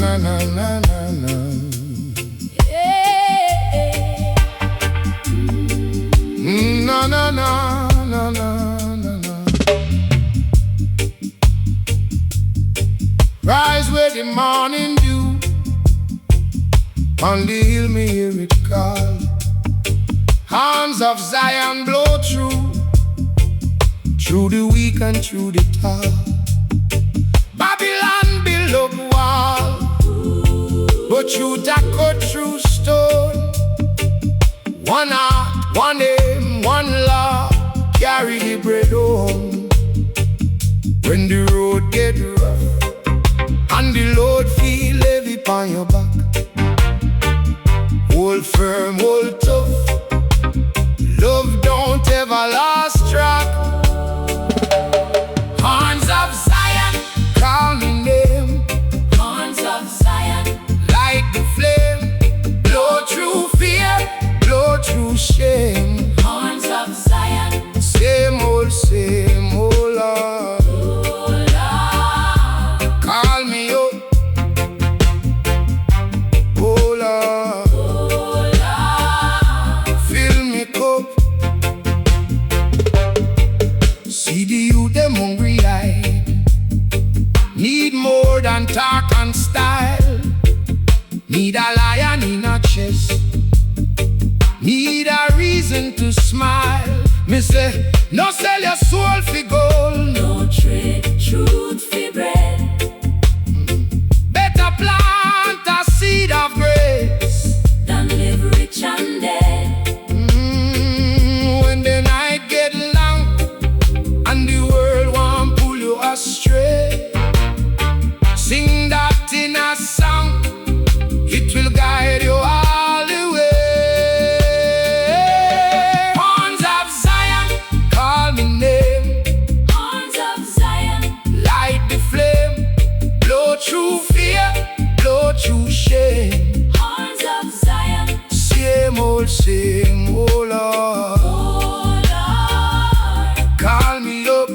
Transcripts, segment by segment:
na na na na na. Yeah. Na na na na na na na. Rise with the morning dew, on the hill me hear it call. Hands of Zion blow through the weak and through the tall. Babylon build up wall, but truth a cut through stone. One heart, one aim, one law, carry the bread home. When the road get rough and the load feel heavy on your back, hold firm, hold tough. Love don't ever lose track. Horns of Zion, call me name. Horns of Zion, Light the flame, blow through fear, blow through shame. horns of Zion, Same old Lord. oh Lord, Call me up, oh Lord. oh Lord. Fill me cup. See the youth them hungry eyed, need more than talk and style. Need a lion in a chest, need a reason to smile. Me say, no sell your soul for gold. No trade truth for bread. Better plant a seed of grace. Than live rich and dead. When the night get long and the world won't pull you astray, sing that in a song, it will guide you all the way. Horns of Zion, call me name. Horns of Zion, Light the flame, blow through fear, blow through shame. horns of Zion, Same old Lord. oh Lord, Call me up,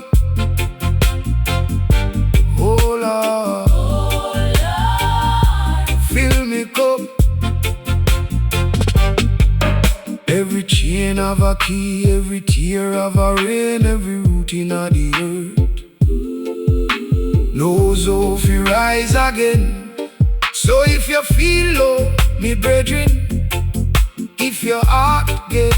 oh Lord. oh Lord. Fill me cup. Every chain of a key, every tear of a rain, every root in a the earth knows how to rise again. So if you feel low, me brethren, if your heart get